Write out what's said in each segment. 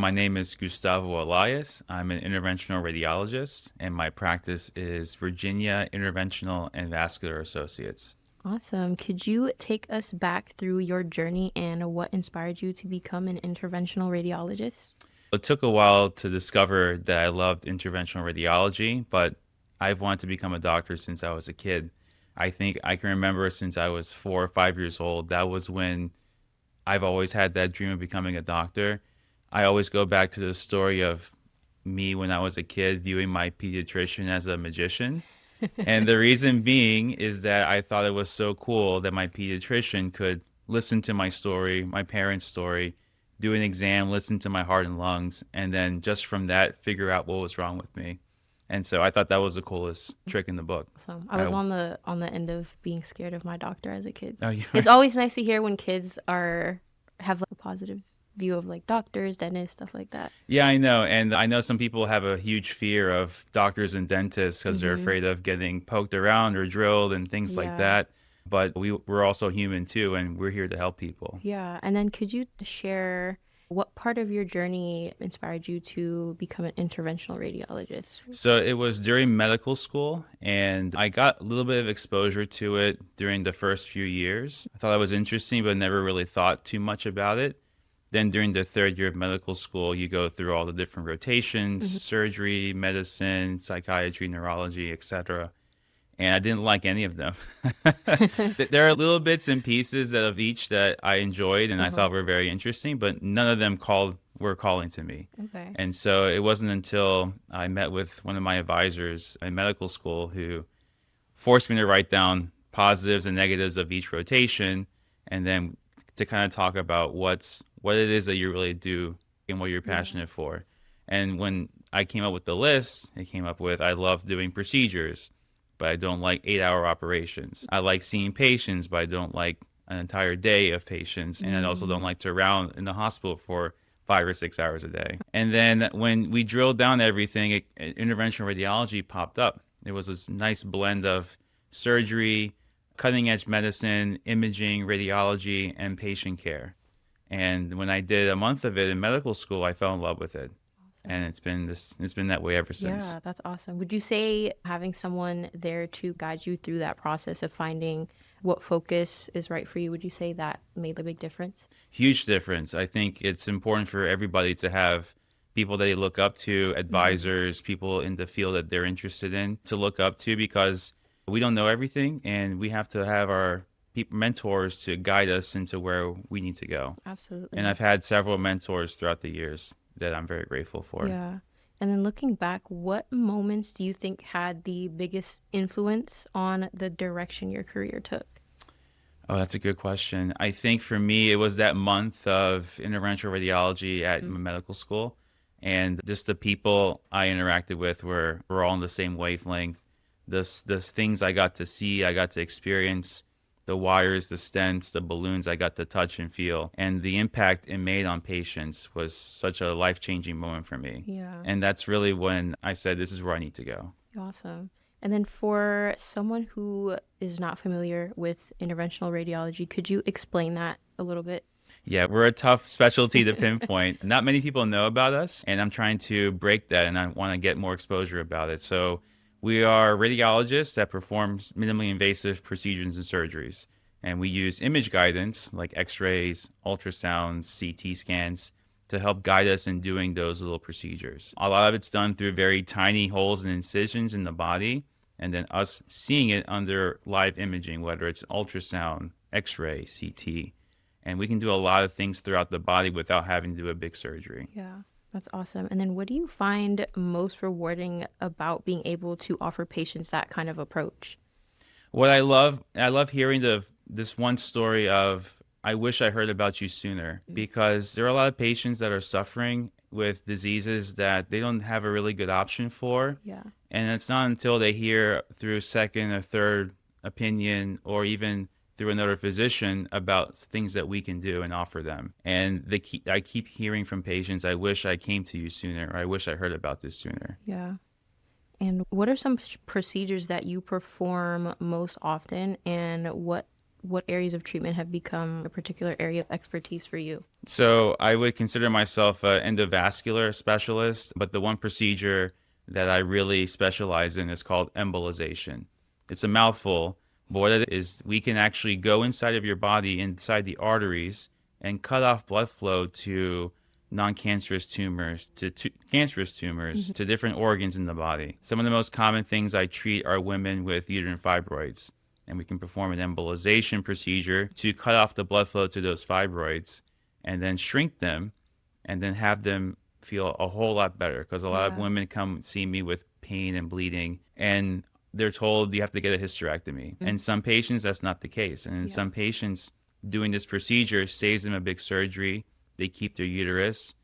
my name is Gustavo Elias. I'm an interventional radiologist, and my practice is Virginia Interventional and Vascular Associates. Awesome. Could you take us back through your journey and what inspired you to become an interventional radiologist? It took a while to discover that I loved interventional radiology, but I've wanted to become a doctor since I was a kid. I think I can remember since I was 4 or 5 years old. That was when I've always had that dream of becoming a doctor. I always go back to the story of me when I was a kid viewing my pediatrician as a magician. And the reason being is that I thought it was so cool that my pediatrician could listen to my story, my parents' story, do an exam, listen to my heart and lungs, and then just from that, figure out what was wrong with me. And so I thought that was the coolest trick in the book. So I was on the end of being scared of my doctor as a kid. Oh, you It's always nice to hear when kids have like a positive view of like doctors, dentists, stuff like that. Yeah, I know. And I know some people have a huge fear of doctors and dentists because they're Mm-hmm. afraid of getting poked around or drilled and things like Yeah. that. But we're also human too, and we're here to help people. Yeah. And then could you share what part of your journey inspired you to become an interventional radiologist? So it was during medical school, and I got a little bit of exposure to it during the first few years. I thought it was interesting, but never really thought too much about it. Then during the third year of medical school, you go through all the different rotations, Hmm. surgery, medicine, psychiatry, neurology, etc. And I didn't like any of them. There are little bits and pieces of each that I enjoyed and I Uh-huh. thought were very interesting, but none of them were calling to me. Okay. And so it wasn't until I met with one of my advisors in medical school who forced me to write down positives and negatives of each rotation and then to kind of talk about what it is that you really do and what you're Yeah. passionate for. And when I came up with the list, it came up with I love doing procedures, but I don't like 8 hour operations. I like seeing patients, but I don't like an entire day of patients. And I also don't Mm. like to round in the hospital for 5 or 6 hours a day. And then when we drilled down everything, interventional radiology popped up. It was this nice blend of surgery, cutting edge medicine, imaging, radiology, and patient care. And when I did a month of it in medical school, I fell in love with it. And Awesome. it's been that way ever since. Yeah, that's awesome. Would you say having someone there to guide you through that process of finding what focus is right for you, would you say that made a big difference? Huge difference. I think it's important for everybody to have people that they look up to, Hmm. advisors, people in the field that they're interested in to look up to because we don't know everything and we have to have our mentors to guide us into where we need to go. And Absolutely. I've had several mentors throughout the years that I'm very grateful for. Yeah. And then looking back, what moments do you think had the biggest influence on the direction your career took? Oh, that's a good question. I think for me, it was that month of interventional radiology at Mm. medical school. And just the people I interacted with were all on the same wavelength. The things I got to see, I got to experience, the wires, the stents, the balloons I got to touch and feel. And the impact it made on patients was such a life changing moment for me. Yeah. And that's really when I said, this is where I need to go. Awesome. And then for someone who is not familiar with interventional radiology, could you explain that a little bit? Yeah, we're a tough specialty to pinpoint. Not many people know about us, and I'm trying to break that and I want to get more exposure about it. So, we are radiologists that performs minimally invasive procedures and surgeries. And we use image guidance like x-rays, ultrasounds, CT scans to help guide us in doing those little procedures. A lot of it's done through very tiny holes and incisions in the body, and then us seeing it under live imaging, whether it's ultrasound, x-ray, CT, and we can do a lot of things throughout the body without having to do a big surgery. Yeah, that's awesome. And then what do you find most rewarding about being able to offer patients that kind of approach? What I love hearing this one story of I wish I heard about you sooner Mm. because there are a lot of patients that are suffering with diseases that they don't have a really good option for. Yeah. And it's not until they hear through second or third opinion or even through another physician about things that we can do and offer them. And I keep hearing from patients, I wish I came to you sooner, or I wish I heard about this sooner. Yeah. And what are some procedures that you perform most often, and what what areas of treatment have become a particular area of expertise for you? So I would consider myself an endovascular specialist, but the one procedure that I really specialize in is called embolization. It's a mouthful, but what it is, we can actually go inside of your body, inside the arteries, and cut off blood flow to non-cancerous tumors, to cancerous tumors, to different organs in the body. Some of the most common things I treat are women with uterine fibroids, and we can perform an embolization procedure to cut off the blood flow to those fibroids and then shrink them and then have them feel a whole lot better, because a lot of Yeah. women come see me with pain and bleeding and they're told you have to get a hysterectomy. And some patients, that's not the case. And in Yeah. some patients, doing this procedure saves them a big surgery. They keep their uterus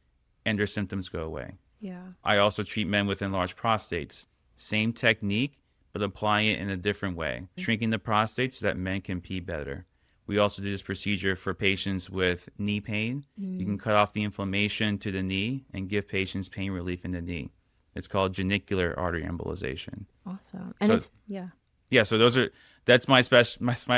and their symptoms go away. Yeah. I also treat men with enlarged prostates. Same technique, but applying it in a different way, shrinking the prostate so that men can pee better. We also do this procedure for patients with knee pain. You can cut off the inflammation to the knee and give patients pain relief in the knee. It's called genicular artery embolization. Awesome. And So it's, yeah. yeah, so that's my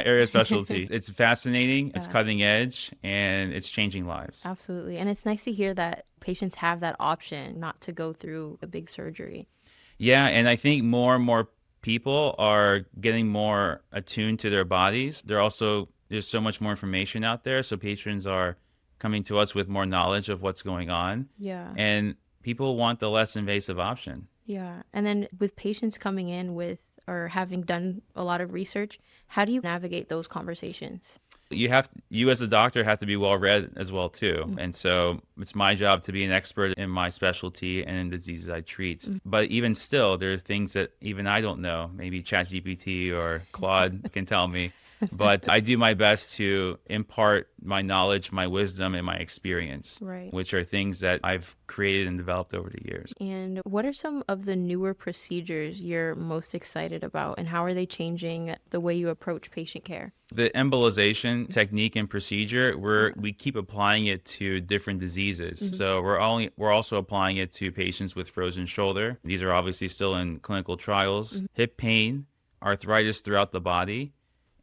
area of specialty. It's fascinating, it's Yeah. cutting edge, and it's changing lives. Absolutely. And it's nice to hear that patients have that option not to go through a big surgery. Yeah, and I think more and more people are getting more attuned to their bodies. There's so much more information out there, so patrons are coming to us with more knowledge of what's going on, Yeah. and people want the less invasive option. Yeah. And then with patients coming in with or having done a lot of research, how do you navigate those conversations? You as a doctor have to be well read as well too. And so it's my job to be an expert in my specialty and in the diseases I treat. But even still, there are things that even I don't know. Maybe ChatGPT or Claude can tell me. But I do my best to impart my knowledge, my wisdom, and my experience, Right. which are things that I've created and developed over the years. And what are some of the newer procedures you're most excited about, and how are they changing the way you approach patient care? The embolization technique and procedure, we keep applying it to different diseases. So we're also applying it to patients with frozen shoulder. These are obviously still in clinical trials. Hip pain, arthritis throughout the body,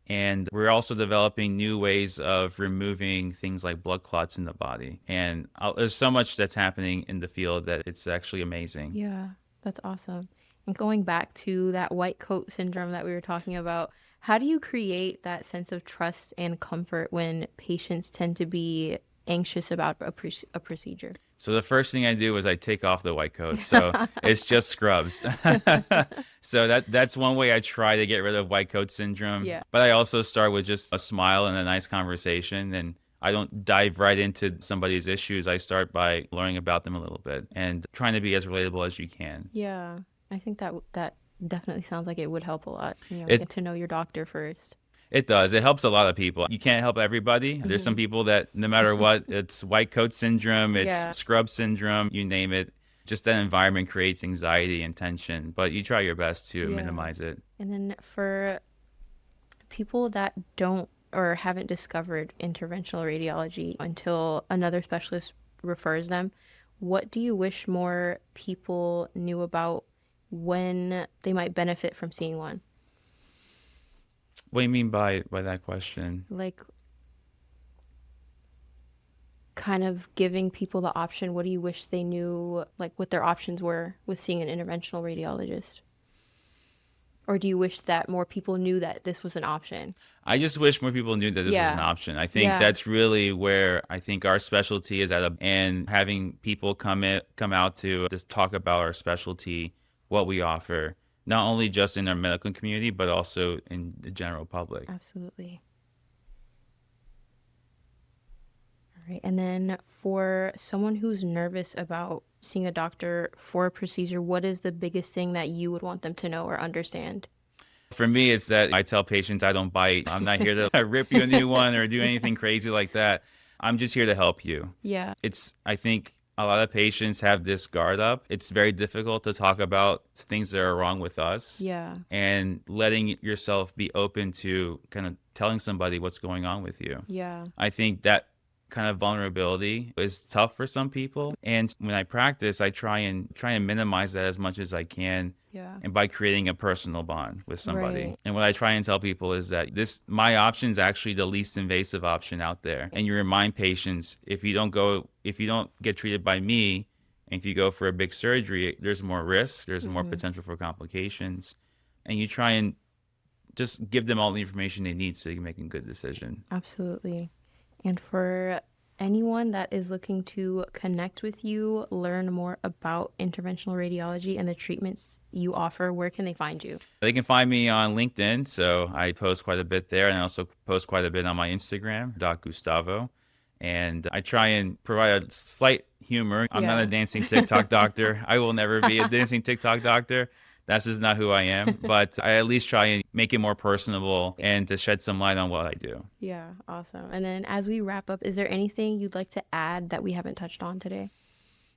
and we're also developing new ways of removing things like blood clots in the body. And there's so much that's happening in the field that it's actually amazing. Yeah, that's awesome. And going back to that white coat syndrome that we were talking about, how do you create that sense of trust and comfort when patients tend to be anxious about a procedure? So the first thing I do is I take off the white coat. So it's just scrubs. So that's one way I try to get rid of white coat syndrome. Yeah. But I also start with just a smile and a nice conversation. And I don't dive right into somebody's issues. I start by learning about them a little bit and trying to be as relatable as you can. Yeah, I think that definitely sounds like it would help a lot. It Get to know your doctor first. It does. It helps a lot of people. You can't help everybody. There's some people that no matter what, it's white coat syndrome, it's Yeah. scrub syndrome, you name it. Just that environment creates anxiety and tension, but you try your best to Yeah. minimize it. And then for people that don't or haven't discovered interventional radiology until another specialist refers them, what do you wish more people knew about when they might benefit from seeing one? What do you mean by that question? Like, kind of giving people the option, what do you wish they knew, like what their options were with seeing an interventional radiologist? Or do you wish that more people knew that this was an option? I just wish more people knew that this was Yeah. an option. I think Yeah. that's really where I think our specialty is and having people come out to just talk about our specialty, what we offer, not only just in our medical community, but also in the general public. Absolutely. All right. And then for someone who's nervous about seeing a doctor for a procedure, what is the biggest thing that you would want them to know or understand? For me, it's that I tell patients I don't bite. I'm not here to rip you a new one or do anything crazy like that. I'm just here to help you. Yeah. I think a lot of patients have this guard up. It's very difficult to talk about things that are wrong with us. Yeah. And letting yourself be open to kind of telling somebody what's going on with you. Yeah. I think that kind of vulnerability is tough for some people. And when I practice, I try and minimize that as much as I can. Yeah. And by creating a personal bond with somebody. Right. And what I try and tell people is that my option is actually the least invasive option out there. And you remind patients, if you don't get treated by me, and if you go for a big surgery, there's more risk, there's more Mm-hmm. potential for complications. And you try and just give them all the information they need so they can make a good decision. Absolutely. And for anyone that is looking to connect with you, learn more about interventional radiology and the treatments you offer, where can they find you? They can find me on LinkedIn, so I post quite a bit there, and I also post quite a bit on my Instagram, Gustavo. And I try and provide a slight humor. I'm not a Yeah. dancing TikTok doctor. I will never be a dancing TikTok doctor. That's just not who I am. But I at least try and make it more personable and to shed some light on what I do. Yeah, awesome. And then as we wrap up, is there anything you'd like to add that we haven't touched on today?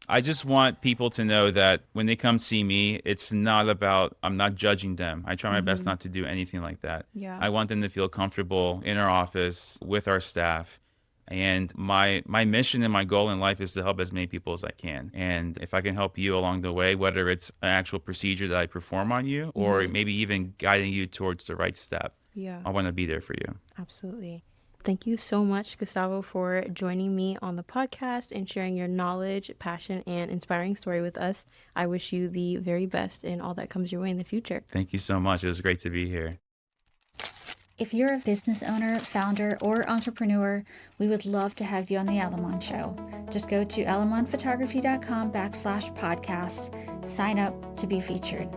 I just want people to know that when they come see me, it's not about, I'm not judging them. I try my best Mm-hmm. not to do anything like that. Yeah. I want them to feel comfortable in our office with our staff. And my mission and my goal in life is to help as many people as I can. And if I can help you along the way, whether it's an actual procedure that I perform on you or Mm-hmm. maybe even guiding you towards the right step, Yeah, I want to be there for you. absolutely. Thank you so much, Gustavo, for joining me on the podcast and sharing your knowledge, passion, and inspiring story with us. I wish you the very best in all that comes your way in the future. Thank you so much. It was great to be here. If you're a business owner, founder, or entrepreneur, we would love to have you on the Alamon Show. Just go to alamonphotography.com/podcast, sign up to be featured.